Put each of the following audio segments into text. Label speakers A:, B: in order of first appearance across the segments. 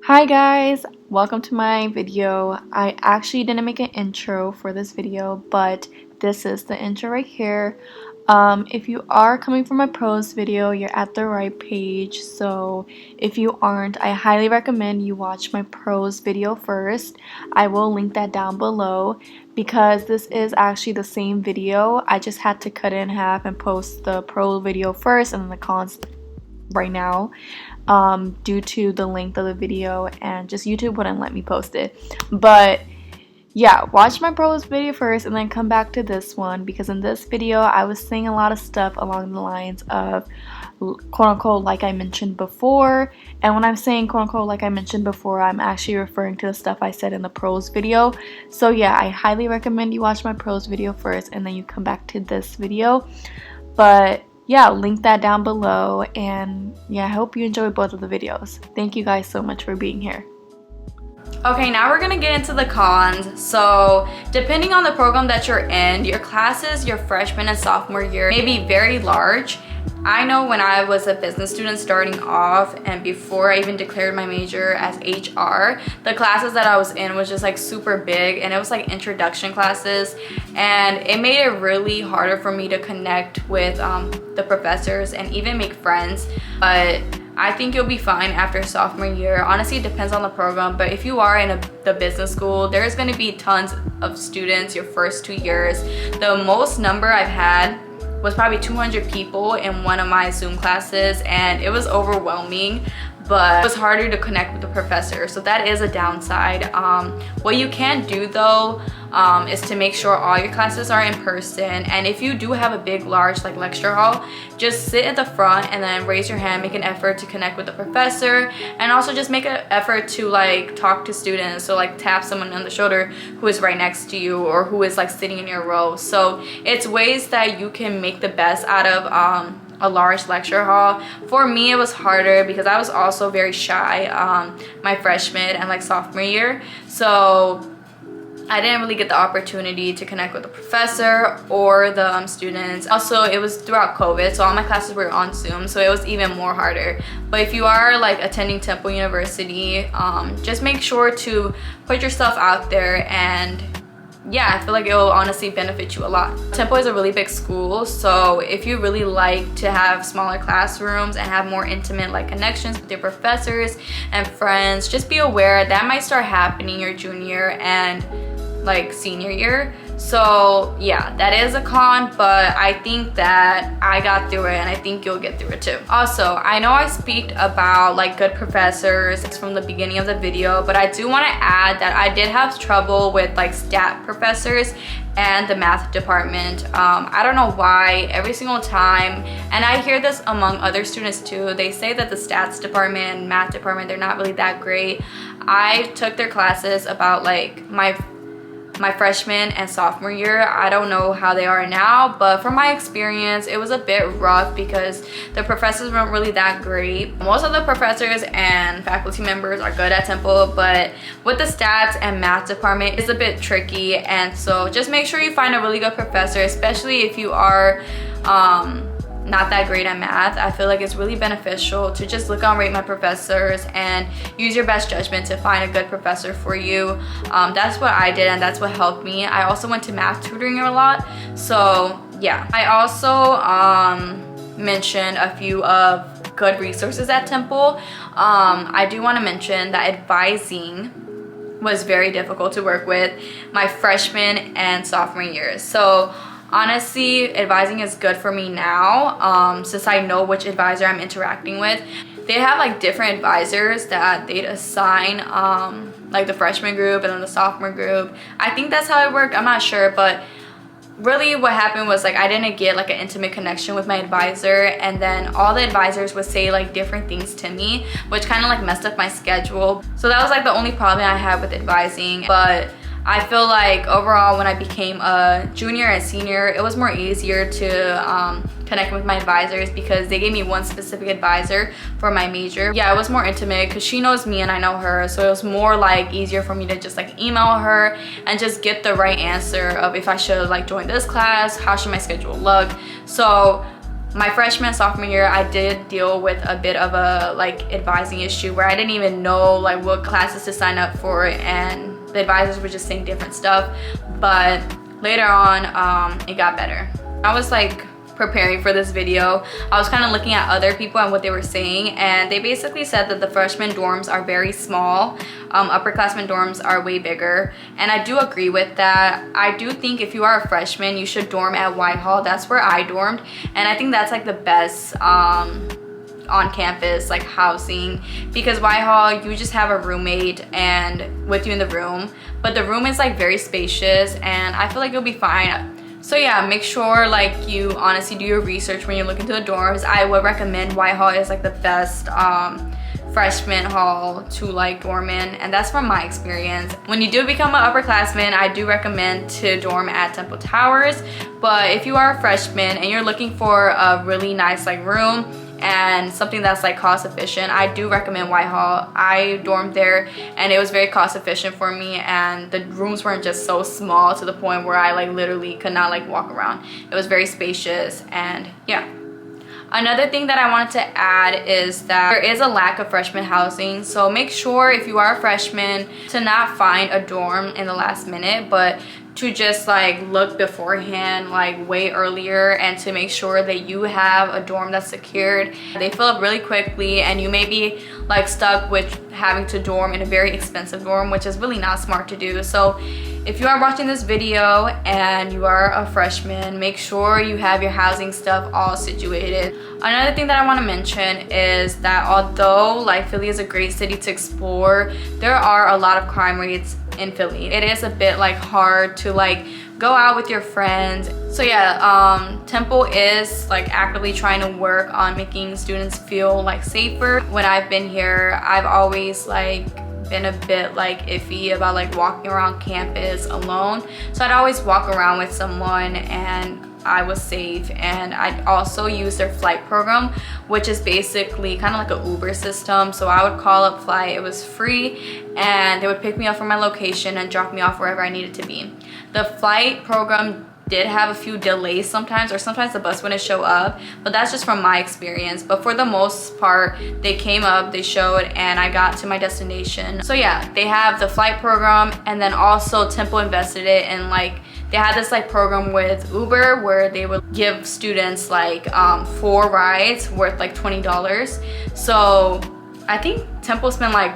A: Hi guys, welcome to my video. I actually didn't make an intro for this video, but this is the intro right here. If you are coming from my pros video, you're at the right page. So if you aren't, I highly recommend you watch my pros video first. I will link that down below because this is actually the same video. I just had to cut it in half and post the pro video first and then the cons right now. Due to the length of the video and just YouTube wouldn't let me post it. But yeah, watch my pros video first and then come back to this one, because in this video I was saying a lot of stuff along the lines of quote unquote like I mentioned before. And when I'm saying quote unquote like I mentioned before, I'm actually referring to the stuff I said in the pros video. So yeah, I highly recommend you watch my pros video first and then you come back to this video. But yeah, I'll link that down below, and yeah, I hope you enjoy both of the videos. Thank you guys so much for being here.
B: Okay, now we're gonna get into the cons. So depending on the program that you're in, your classes your freshman and sophomore year may be very large. I know when I was a business student starting off and before I even declared my major as HR, the classes that I was in was just like super big, and it was like introduction classes, and it made it really harder for me to connect with the professors and even make friends. But I think you'll be fine after sophomore year. Honestly, it depends on the program, but if you are in the business school, there's going to be tons of students your first 2 years. The most number I've had was probably 200 people in one of my Zoom classes, and it was overwhelming, but it was harder to connect with the professor, so that is a downside. What you can do though is to make sure all your classes are in person, and if you do have a big large like lecture hall, just sit at the front and then raise your hand, make an effort to connect with the professor, and also just make an effort to like talk to students. So like tap someone on the shoulder who is right next to you or who is like sitting in your row. So it's ways that you can make the best out of a large lecture hall. For me, it was harder because I was also very shy my freshman and like sophomore year, so I didn't really get the opportunity to connect with the professor or the students. Also, it was throughout COVID, so all my classes were on Zoom, so it was even more harder. But if you are like attending Temple University, just make sure to put yourself out there, and yeah, I feel like it will honestly benefit you a lot. Temple is a really big school, so if you really like to have smaller classrooms and have more intimate like connections with your professors and friends, just be aware that might start happening your junior and like senior year. So yeah, that is a con, but I think that I got through it, and I think you'll get through it too. Also, I know I speak about like good professors from the beginning of the video, but I do want to add that I did have trouble with like stat professors and the math department. I don't know why every single time, and I hear this among other students too, they say that the stats department and math department, they're not really that great. I took their classes about like my freshman and sophomore year. I don't know how they are now, but from my experience, it was a bit rough because the professors weren't really that great. Most of the professors and faculty members are good at Temple, but with the stats and math department, it's a bit tricky. And so just make sure you find a really good professor, especially if you are not that great at math. I feel like it's really beneficial to just look on Rate My Professors and use your best judgment to find a good professor for you. That's what I did, and that's what helped me. I also went to math tutoring a lot, so yeah. I also mentioned a few of good resources at Temple. I do want to mention that advising was very difficult to work with my freshman and sophomore years. So honestly, advising is good for me now, since I know which advisor I'm interacting with. They have like different advisors that they'd assign like the freshman group and then the sophomore group. I think that's how it worked, I'm not sure, but really what happened was like I didn't get like an intimate connection with my advisor, and then all the advisors would say like different things to me, which kind of like messed up my schedule. So that was like the only problem I had with advising. But I feel like overall when I became a junior and senior, it was more easier to connect with my advisors because they gave me one specific advisor for my major. Yeah, it was more intimate because she knows me and I know her, so it was more like easier for me to just like email her and just get the right answer of if I should like join this class, how should my schedule look. So my freshman and sophomore year, I did deal with a bit of a like advising issue where I didn't even know like what classes to sign up for, and the advisors were just saying different stuff. But later on, it got better. I was like preparing for this video, I was kind of looking at other people and what they were saying, and they basically said that the freshman dorms are very small. Upperclassmen dorms are way bigger, and I do agree with that. I do think if you are a freshman, you should dorm at Whitehall. That's where I dormed, and I think that's like the best on campus like housing, because Whitehall, you just have a roommate and with you in the room, but the room is like very spacious, and I feel like you'll be fine. So yeah, make sure like you honestly do your research when you look into the dorms. I would recommend Whitehall is like the best freshman hall to like dorm in, and that's from my experience. When you do become an upperclassman, I do recommend to dorm at Temple Towers. But if you are a freshman and you're looking for a really nice like room and something that's like cost efficient, I do recommend Whitehall. I dormed there and it was very cost efficient for me, and the rooms weren't just so small to the point where I like literally could not like walk around. It was very spacious, and yeah. Another thing that I wanted to add is that there is a lack of freshman housing, so make sure if you are a freshman to not find a dorm in the last minute, but to just like look beforehand, like way earlier, and to make sure that you have a dorm that's secured. They fill up really quickly, and you may be like stuck with having to dorm in a very expensive dorm, which is really not smart to do. So if you are watching this video and you are a freshman, make sure you have your housing stuff all situated. Another thing that I want to mention is that although like Philly is a great city to explore, there are a lot of crime rates in Philly. It is a bit like hard to like go out with your friends. So yeah, Temple is like actively trying to work on making students feel like safer. When I've been here, I've always like been a bit like iffy about like walking around campus alone, so I'd always walk around with someone and I was safe. And I also use their flight program, which is basically kind of like an Uber system. So I would call up Flight, it was free, and they would pick me up from my location and drop me off wherever I needed to be. The flight program did have a few delays sometimes, or sometimes the bus wouldn't show up, but that's just from my experience. But for the most part, they came up, they showed, and I got to my destination. So yeah, they have the flight program, and then also Temple invested it in like, they had this like program with Uber where they would give students like 4 rides worth like $20. So I think Temple spent like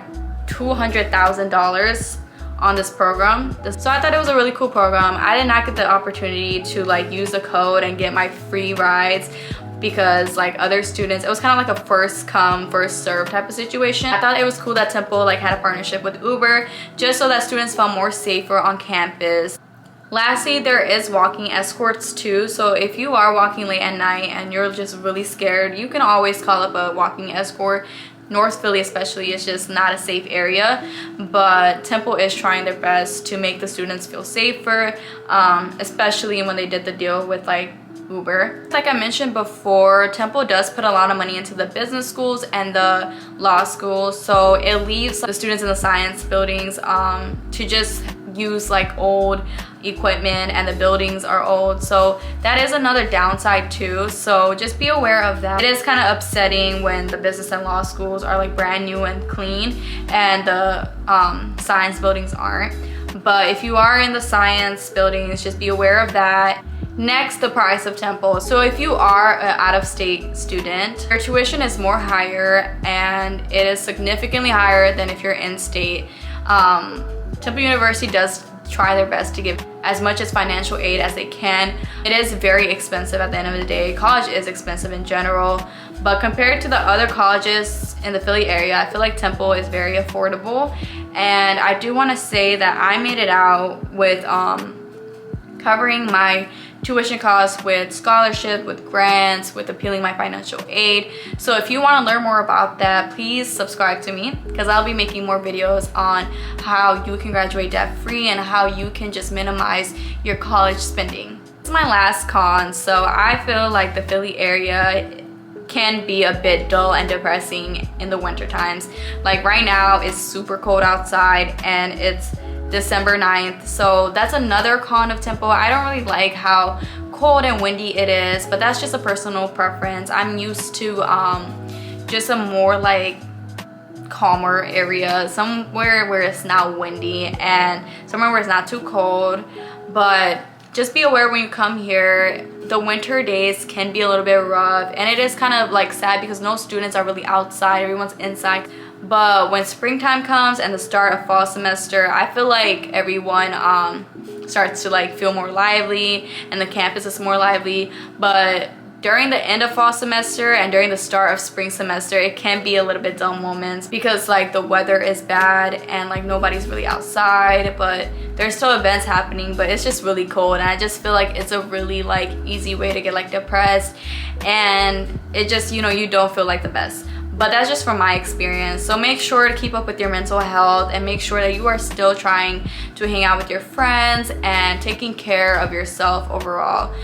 B: $200,000 on this program. So I thought it was a really cool program. I did not get the opportunity to like use the code and get my free rides because like other students, it was kind of like a first come first serve type of situation. I thought it was cool that Temple like had a partnership with Uber just so that students felt more safer on campus. Lastly, there is walking escorts too. So if you are walking late at night and you're just really scared, you can always call up a walking escort. North Philly especially is just not a safe area, but Temple is trying their best to make the students feel safer, especially when they did the deal with like Uber. Like I mentioned before, Temple does put a lot of money into the business schools and the law schools, so it leaves the students in the science buildings to just use like old equipment, and the buildings are old, so that is another downside too. So just be aware of that. It is kind of upsetting when the business and law schools are like brand new and clean and the science buildings aren't. But if you are in the science buildings, just be aware of that. Next, the price of Temple. So if you are an out-of-state student, your tuition is more higher, and it is significantly higher than if you're in-state. Temple University does try their best to give as much as financial aid as they can. It is very expensive at the end of the day. College is expensive in general, but compared to the other colleges in the Philly area, I feel like Temple is very affordable. And I do want to say that I made it out with covering my tuition costs with scholarship, with grants, with appealing my financial aid. So if you want to learn more about that, please subscribe to me, because I'll be making more videos on how you can graduate debt free and how you can just minimize your college spending. This is my last con. So I feel like the Philly area can be a bit dull and depressing in the winter times. Like right now it's super cold outside and it's December 9th. So that's another con of Temple. I don't really like how cold and windy it is, but that's just a personal preference. I'm used to just a more like calmer area, somewhere where it's not windy and somewhere where it's not too cold. But just be aware when you come here, the winter days can be a little bit rough, and it is kind of like sad because no students are really outside, everyone's inside. But when springtime comes and the start of fall semester, I feel like everyone starts to like feel more lively and the campus is more lively. But during the end of fall semester and during the start of spring semester, it can be a little bit dull moments because like the weather is bad and like nobody's really outside, but there's still events happening, but it's just really cold. And I just feel like it's a really like easy way to get like depressed, and it just, you know, you don't feel like the best. But that's just from my experience. So make sure to keep up with your mental health and make sure that you are still trying to hang out with your friends and taking care of yourself overall.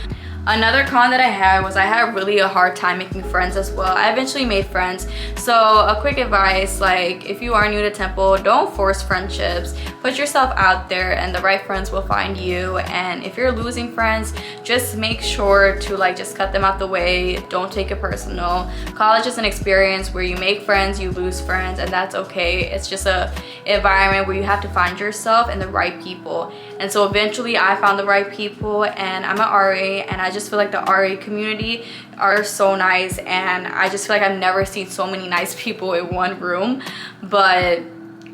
B: Another con that I had was I had really a hard time making friends as well. I eventually made friends. So a quick advice, like if you are new to Temple, don't force friendships. Put yourself out there and the right friends will find you. And if you're losing friends, just make sure to like just cut them out the way. Don't take it personal. College is an experience where you make friends, you lose friends, and that's okay. It's just a environment where you have to find yourself and the right people. And so eventually I found the right people, and I'm an RA, and I just feel like the RA community are so nice, and I just feel like I've never seen so many nice people in one room. But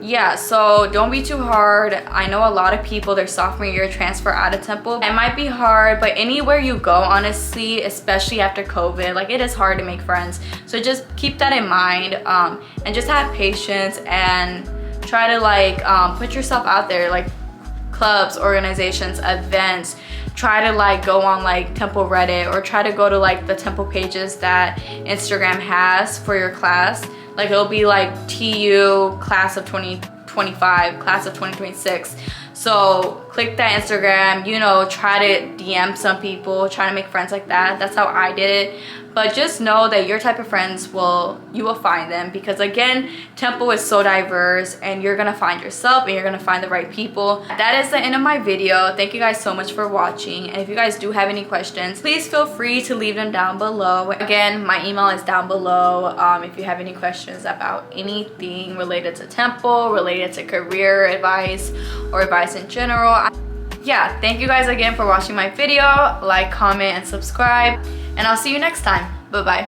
B: yeah, so don't be too hard. I know a lot of people their sophomore year transfer out of Temple. It might be hard, but anywhere you go, honestly, especially after COVID, like it is hard to make friends. So just keep that in mind, and just have patience and try to like put yourself out there, like clubs, organizations, events. Try to like go on like Temple Reddit, or try to go to like the Temple pages that Instagram has for your class. Like it'll be like TU class of 2025, class of 2026. So click that Instagram, you know, try to DM some people, try to make friends like that. That's how I did it. But just know that your type of friends you will find them, because again, Temple is so diverse, and you're gonna find yourself and you're gonna find the right people. That is the end of my video. Thank you guys so much for watching, and if you guys do have any questions, please feel free to leave them down below. Again, my email is down below if you have any questions about anything related to Temple, related to career advice or advice in general. Yeah, thank you guys again for watching my video. Like, comment, and subscribe, and I'll see you next time. Bye-bye.